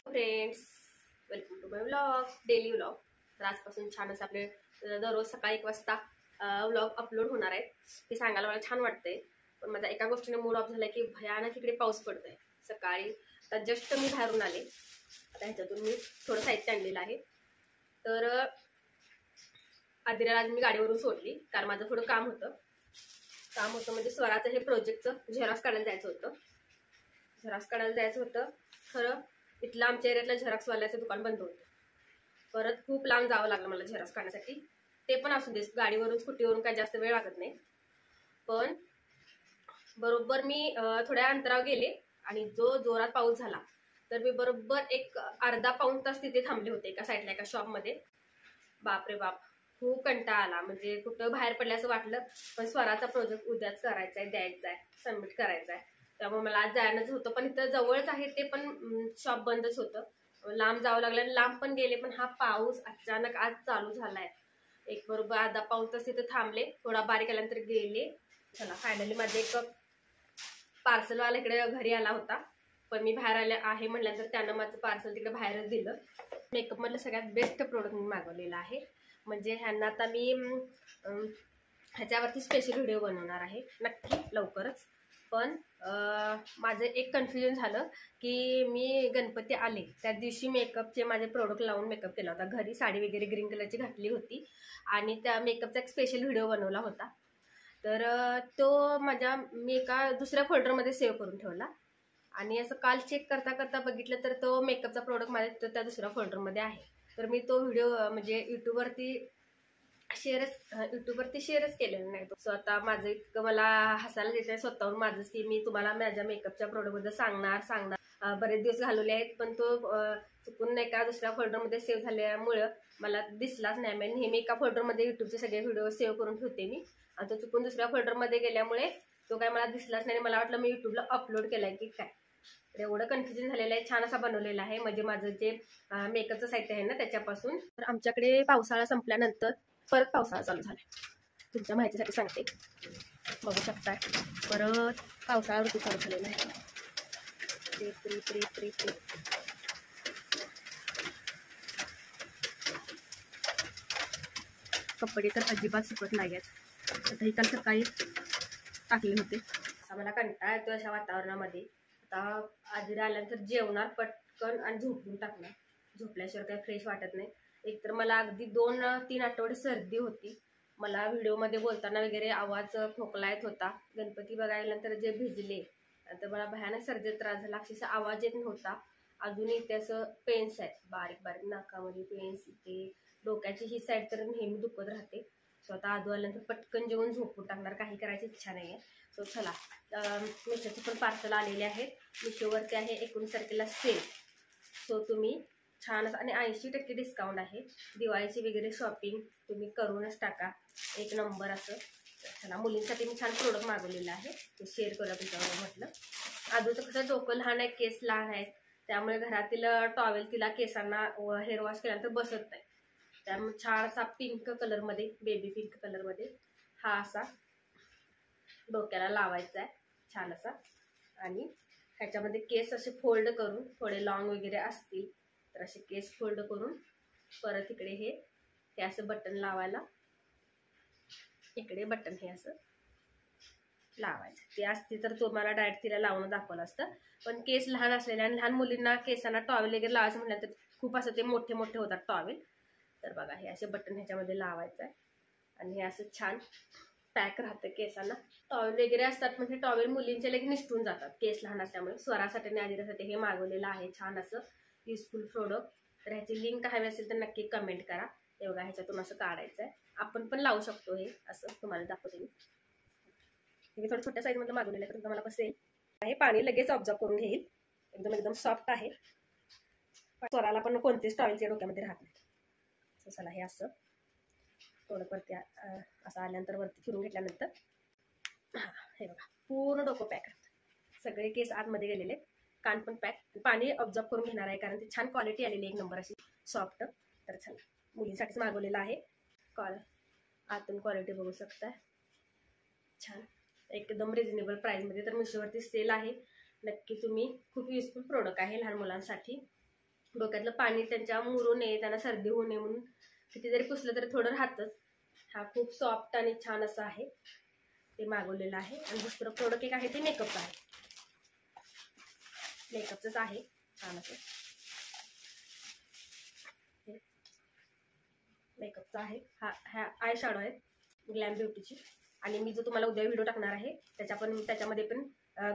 Friends, welcome to my vlog, daily vlog. तर आजपासून छान असं आपले दररोज सकाळी 1 वाजता व्लॉग अपलोड होणार आहेत. हे सांगायला मला छान वाटतंय, पण माझा एका गोष्टीने मूड ऑफ झाला की भयानक इकडे पाऊस पडतोय. सकाळी आता जस्ट मी बाहेरून आले. आता ह्याच्यातून मी थोडं साहित्य आणलेलं आहे. तर आदिराला आज मी गाडीवरून सोडली, कारण माझं थोडं काम होतं म्हणजे स्वराचं हे प्रोजेक्टचं झेरॉक्स काढायला जायचं होतं. खरं इथलं आमच्या एरियातलं झेरॉक्सवाल्याचं दुकान बंद होतं. परत खूप लांब जावं लागलं मला झेरॉक्स काढण्यासाठी. ते पण असू दे, गाडीवरून स्कूटीवरून काय जास्त वेळ लागत नाही. पण बरोबर मी थोड्या अंतरावर गेले आणि जो जोरात पाऊस झाला तर मी बरोबर एक अर्धा पाऊण तास तिथे थांबले होते एका साईडला, एका शॉपमध्ये. बापरे बाप, खूप कंटाळा आला. म्हणजे कुठं बाहेर पडल्याचं वाटलं. पण स्वराचा प्रोजेक्ट उद्याच करायचा आहे, द्यायचा आहे, सबमिट करायचा आहे. त्यामुळे मला आज जायलाच होतं. पण इथं जवळच आहे ते पण शॉप बंदच होतं. लांब जावं लागलं आणि लांब पण गेले. पण हा पाऊस अचानक आज चालू झालाय. एक बरोबर अर्धा पाऊण तास तिथे थांबले, थोडा बारीक आल्यानंतर गेले. चला, फायनली माझे एक पार्सलवाला इकडे घरी आला होता. पण मी बाहेर आले आहे म्हटल्यानंतर त्यानं माझं पार्सल तिकडे बाहेरच दिलं. मेकअप मधलं सगळ्यात बेस्ट प्रोडक्ट मी मागवलेलं आहे. म्हणजे ह्यांना आता मी ह्याच्यावरती स्पेशल व्हिडिओ बनवणार आहे नक्की लवकरच. पण माझं एक कन्फ्युजन झालं की मी गणपती आले त्या दिवशी मेकअपचे माझे प्रोडक्ट लावून मेकअप केला होता घरी. साडी वगैरे ग्रीन कलरची घातली होती आणि त्या मेकअपचा एक स्पेशल व्हिडिओ बनवला होता. तर तो मी एका दुसऱ्या फोल्डरमध्ये सेव्ह करून ठेवला. आणि असं काल चेक करता करता बघितलं तर तो मेकअपचा प्रोडक्ट माझ्या त्या दुसऱ्या फोल्डरमध्ये आहे. तर मी तो व्हिडिओ म्हणजे युट्यूबवरती शेअरच केलेलं नाही. सो आता माझं इतकं मला हसायला येत आहे स्वतःहून माझंच की मी तुम्हाला माझ्या मेकअपच्या प्रोडक्टबद्दल सांगणार बरेच दिवस घालवले आहेत. पण तो चुकून एका दुसऱ्या फोल्डरमध्ये सेव्ह झाल्यामुळं मला दिसलाच नाही. मी नेहमी एका फोल्डरमध्ये युट्यूबचे सगळे व्हिडिओ सेव्ह करून ठेवते मी, आणि तो चुकून दुसऱ्या फोल्डरमध्ये गेल्यामुळे तो काय मला दिसलाच नाही. मला वाटलं मी युट्यूबला अपलोड केलाय की काय. तर एवढं कन्फ्युजन झालेलं आहे. छान असा बनवलेला आहे. म्हणजे माझं जे मेकअपचं साहित्य आहे ना त्याच्यापासून. तर आमच्याकडे पावसाळा संपल्यानंतर परत पावसाळा चालू झाला. तुमच्या माहितीसाठी सांगते, बघू शकताय परत पावसाळा ऋतू चालू झालेला आहे. कपडे तर अजिबात सुकत नाही आहेत. आता ही काल सकाळी टाकले होते. आता मला कंटाळा येतो अशा वातावरणामध्ये. आता आधी आल्यानंतर जेवणार पटकन आणि झोपून टाकणार. झोपल्याशिवाय काही फ्रेश वाटत नाही. एकतर मला अगदी 2-3 आठवडे सर्दी होती. मला व्हिडिओमध्ये बोलताना वगैरे आवाज खोकला येत होता. गणपती बघायल्यानंतर जे भिजले तर मला भयानक सर्दीचा त्रास झाला. अक्षरशः आवाज येत नव्हता. अजूनही ते असं पेन्स आहेत, बारीक बारीक नाकामध्ये पेन्स. ते डोक्याची ही साईड तर नेहमी दुखत राहते. सो आता आदू आल्यानंतर पटकन जेवून झोपून टाकणार, काही करायची इच्छा नाही आहे. सो चला, मिशोचे पण पार्सल आलेले आहेत. मिशोवरती आहे 19 तारखेला सेल. सो तुम्ही छान आणि 80% डिस्काउंट आहे. दिवाळीची वगैरे शॉपिंग तुम्ही करूनच टाका, एक नंबर असं. चला, मुलींसाठी मी छान प्रोडक्ट मागवलेलं आहे, ते शेअर करूया तुमच्याबरोबर म्हटलं. आधूचं कसं डोकं लहान आहे, केस लहान आहेत, त्यामुळे घरातील टॉवेल तिला केसांना हेअर वॉश केल्यानंतर बसत नाही. त्यामुळे छान असा पिंक कलरमध्ये, बेबी पिंक कलरमध्ये हा असा डोक्याला लावायचा आहे छान असा. आणि ह्याच्यामध्ये केस असे फोल्ड करून, थोडे लॉंग वगैरे असतील तर असे केस फोल्ड करून परत इकडे हे असं बटन लावायला, इकडे बटन हे असं लावायचं. ते असते तर तुम्हाला डायरेक्ट तिला लावून दाखवलं असतं. पण केस लहान असलेल्या आणि लहान मुलींना केसांना टॉवेल वगैरे लावायचं म्हटलं तर खूप असं ते मोठे मोठे होतात टॉवेल. तर बघा, हे असे बटन ह्याच्यामध्ये लावायचं आहे आणि हे असं छान पॅक राहतं केसांना. टॉवेल वगैरे असतात म्हणजे टॉवेल मुलींचे लगेच निसटून जातात केस लहान असल्यामुळे. स्वरासाठी आणि आदिरासाठी हे मागवलेलं आहे छान असं युजफुल प्रोडक्ट. तर ह्याची लिंक हवी असेल तर नक्की कमेंट करा. एवढा ह्याच्यातून असं काढायचं आहे, आपण पण लावू शकतो. हे असं तुम्हाला दाखवते मी. हे थोडं छोट्या साईजमधलं मागवलेलं आहे, तर तुम्हाला कसं आहे, पाणी लगेच ऑब्झर्व करून घेईल. एकदम सॉफ्ट आहे. स्वराला पण कोणतेच टॉवेलच्या डोक्यामध्ये राहत नाही. सो चला, हे असं थोडं वरती असं आल्यानंतर वरती फिरून घेतल्यानंतर हे बघा पूर्ण डोकं पॅक राहतं. सगळे केस आतमध्ये गेलेले, कान पण पॅक. पाणी ऑब्झर्व करून घेणार आहे कारण ती छान क्वालिटी आलेली एक नंबर अशी सॉफ्ट. तर चला, मुलींसाठीच मागवलेलं आहे. आतून क्वालिटी बघू शकताय, छान एकदम रिजनेबल प्राईसमध्ये. तर मिशोवरती सेल आहे, नक्की तुम्ही. खूप युजफुल प्रोडक्ट आहे लहान मुलांसाठी. डोक्यातलं पाणी त्यांच्या मुरू नये, त्यांना सर्दी होऊ नये म्हणून किती जरी पुसलं तरी थोडं राहतच. हा खूप सॉफ्ट आणि छान असं आहे, ते मागवलेलं आहे. आणि दुसरं प्रोडक्ट एक आहे ते मेकअपचं आहे, मेकअपचंच आहे छान असं मेकअपचा आहे. ह्या आय शॅडो आहेत ग्लॅम ब्युटीची. आणि मी जो तुम्हाला उद्या व्हिडिओ टाकणार आहे त्याच्यामध्ये पण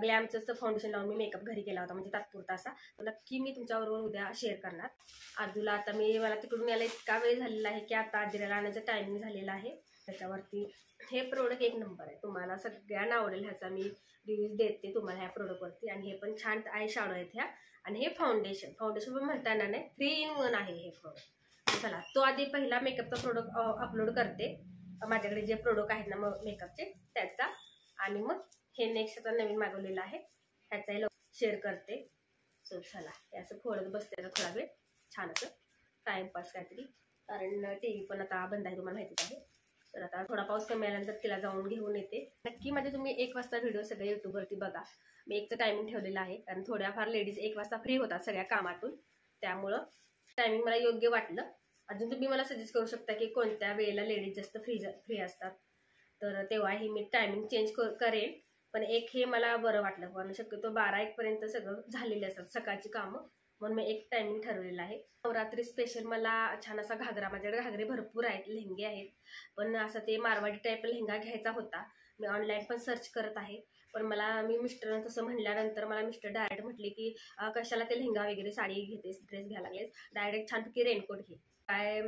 ग्लॅमचं फाउंडेशन लावून मी मेकअप घरी केला होता, म्हणजे तात्पुरता असा. तर नक्की मी तुमच्याबरोबर उद्या शेअर करणार. आजूला आता मला तिकडून यायला इतका वेळ झालेला आहे की आता आजीला आणण्याचं टायमिंग झालेलं आहे. त्याच्यावरती हे प्रोडक्ट एक नंबर आहे, तुम्हाला सगळ्यांना आवडेल. ह्याचा मी रिव्ह्यूज देते तुम्हाला ह्या प्रोडक्टवरती. आणि हे पण छान आय शॅडो आहेत ह्या. आणि हे फाउंडेशन पण म्हणता येणार नाही, 3 in 1 आहे हे प्रोडक्ट. चला तो आधी पहिला मेकअपचा प्रोडक्ट अपलोड करते, माझ्याकडे जे प्रोडक्ट आहेत ना मेकअपचे त्याचा. आणि मग हे नेक्स्ट आता नवीन मागवलेलं आहे ह्याचाही शेअर करते. सो चला हे असं खोडत बसते थोडा वेळ, छान असं टाइमपास काहीतरी, कारण TV पण आता बंद आहे तुम्हाला माहितीच आहे. तर आता थोडा पाऊस कमी आल्यानंतर तिला जाऊन घेऊन येते. नक्की म्हणजे तुम्ही 1 वाजता व्हिडिओ सगळे यूट्यूबवरती बघा. मी 1चं टायमिंग ठेवलेलं आहे, कारण थोड्याफार लेडीज 1 वाजता फ्री होतात सगळ्या कामातून, त्यामुळं टायमिंग मला योग्य वाटलं. अजून तुम्ही मला सजेस्ट करू शकता की कोणत्या वेळेला लेडीज जास्त फ्री असतात, तर तेव्हाही मी टायमिंग चेंज करेन. पण 1 हे मला बरं वाटलं, कारण शक्यतो 12-1 पर्यंत सगळं झालेलं असतात सकाळची कामं, म्हणून मी 1 टायमिंग ठरवलेलं आहे. नवरात्री स्पेशल मला छान असा घागरा, माझ्याकडे घागरे भरपूर आहेत, लेहंगे आहेत, पण असं ते मारवाडी टाईप लेहंगा घ्यायचा होता. मी ऑनलाईन पण सर्च करत आहे, पण मी मिस्टरांना तसं म्हणल्यानंतर मला मिस्टर डायरेक्ट म्हटले की कशाला ते लेहंगा वगैरे साडी घेतेस, ड्रेस घ्यायला लागलेस, डायरेक्ट छानपैकी रेनकोट घे. काय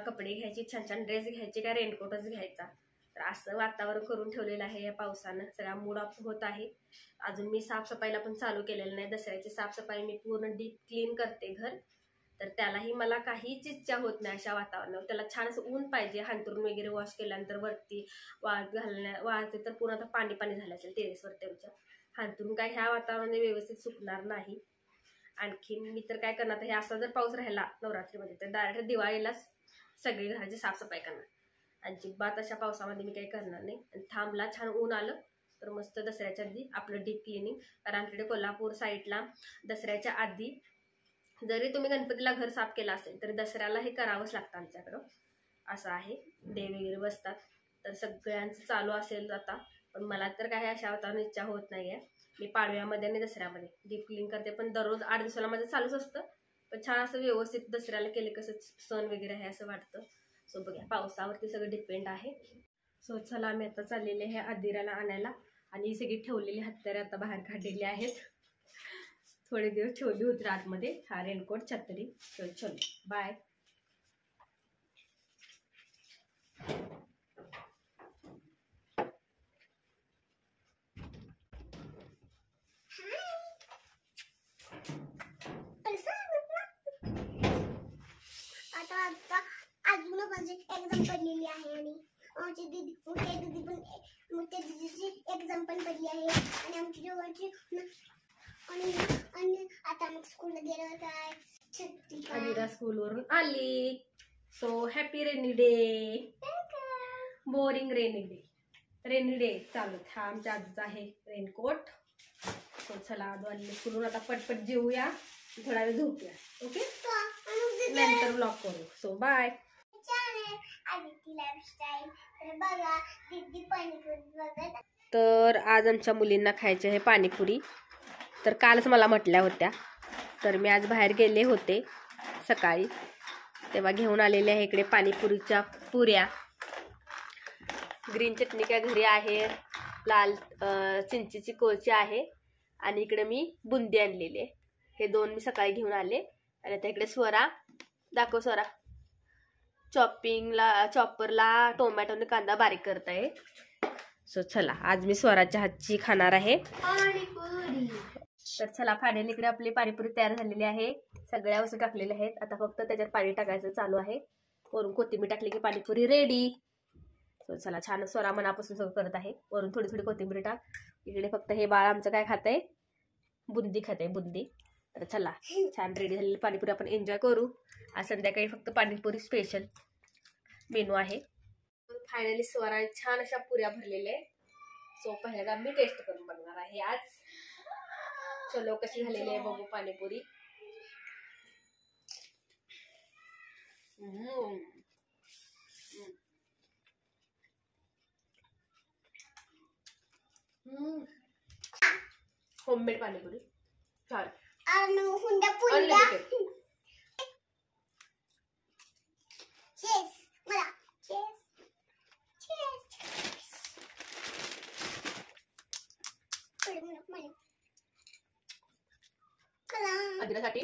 कपडे घ्यायचे, छान छान ड्रेस घ्यायचे, काय रेनकोटच घ्यायचा. तर असं वातावरण करून ठेवलेलं आहे या पावसानं, सगळा मूड ऑफ होत आहे. अजून मी साफसफाईला पण चालू केलेलं नाही. दसऱ्याची साफसफाई मी पूर्ण डीप क्लीन करते घर, तर त्यालाही मला काहीच इच्छा होत नाही अशा वातावरणावर. त्याला छान असं ऊन पाहिजे. हांतरून वगैरे वॉश केल्यानंतर वरती वाळते तर पूर्ण आता पाणी झालं असेल टेरेसवरती आमच्या. हांतरून काय ह्या वातावरणाने व्यवस्थित सुकणार नाही. आणखीन मी तर काय करणार, हे असा जर पाऊस राहिला नवरात्रीमध्ये तर डायरेक्ट दिवाळीलाच सगळी घराची साफसफाई करणार. अजिबात अशा पावसामध्ये मी काही करणार नाही. आणि थांबला, छान ऊन आलं तर मस्त दसऱ्याच्या आधी आपलं डीप क्लिनिंग. कारण आमच्याकडे कोल्हापूर साईडला दसऱ्याच्या आधी जरी तुम्ही गणपतीला घर साफ केलं असेल तर दसऱ्याला हे करावंच लागतं आमच्याकडं, असं आहे. देव वगैरे बसतात, तर सगळ्यांचं चालू असेल आता. पण मला तर काही अशा वातावरण इच्छा होत नाही आहे. मी पाडव्यामध्ये आणि दसऱ्यामध्ये डीप क्लीन करते, पण दररोज 8 दिवसाला माझं चालूच असतं. पण छान असं व्यवस्थित दसऱ्याला केले कसं सण वगैरे आहे असं वाटतं. सो बघा, पावसावरती सगळं डिपेंड आहे. सो चला आम्ही आता चाललेले आहे आदिराला आणायला. आणि ही सगळी ठेवलेली हत्यारे आता बाहेर काढलेली आहेत. थोडे दिवस ठेवली होती आतमध्ये. हा रेनकोट, छत्री. चलो बाय. आता अजून माझी एक्झाम पडलेली आहे आणि आमची दीदी मोठ्या दीदीची एक्झाम पण पडली आहे आणि आमची दोघांची आणि आता मग स्कूलला गेल्यावर काय छत्री आदिरा स्कूलवरून आली. So happy rainy day. Boring rainy day चालू. हा आमच्या आजचा आहे रेनकोट. सो चला आदू स्कूलवरून आता पटपट जेवूया, थोडा वेळ झोपूया. ओके, नंतर व्लॉग करू. So bye. तर आज आमच्या मुलींना खायचे आहे पाणीपुरी. तर कालच मला म्हटल्या होत्या, तर मी आज बाहेर गेले होते सकाळी, तेव्हा घेऊन आलेले आहे इकडे पाणीपुरीच्या पुऱ्या. ग्रीन चटणी काय घरी आहे, लाल चिंचेची कोळची आहे, आणि इकडे मी बुंदी आणलेली आहे. हे 2 मी सकाळी घेऊन आले. आणि आता इकडे स्वरा दाखव, स्वरा चॉपरला टोमॅटोने कांदा बारीक करत आहे. सो चला आज मी स्वराच्या हातची खाणार आहे पाणीपुरी. तर चला फायनली इकडे आपली पाणीपुरी तयार झालेली आहे. सगळ्या वस्तू टाकलेल्या आहेत, आता फक्त त्याच्यात पाणी टाकायचं चालू आहे. वरून कोथिंबीर टाकली की पाणीपुरी रेडी. सो चला, छान स्वरा मनापासून सगळं करत आहे. वरून थोडी थोडी कोथिंबीर टाक. इकडे फक्त हे बाळ आमचं काय खात आहे, बुंदी खात आहे, बुंदी. तर चला, छान रेडी झालेली पाणीपुरी आपण एन्जॉय करू. आज संध्याकाळी फक्त पाणीपुरी स्पेशल मेनू आहे. फायनली स्वराने छान अशा पुऱ्या भरलेल्या आहे. सो पहिल्यांदा मी टेस्ट करून बघणार आहे आज. चलो कशी झालेली आहे बघू पाणीपुरी. होममेड पाणीपुरी छान. आणि हुंडा पुंडा Unlimited. चेस मला चेस चेस आदिनासाठी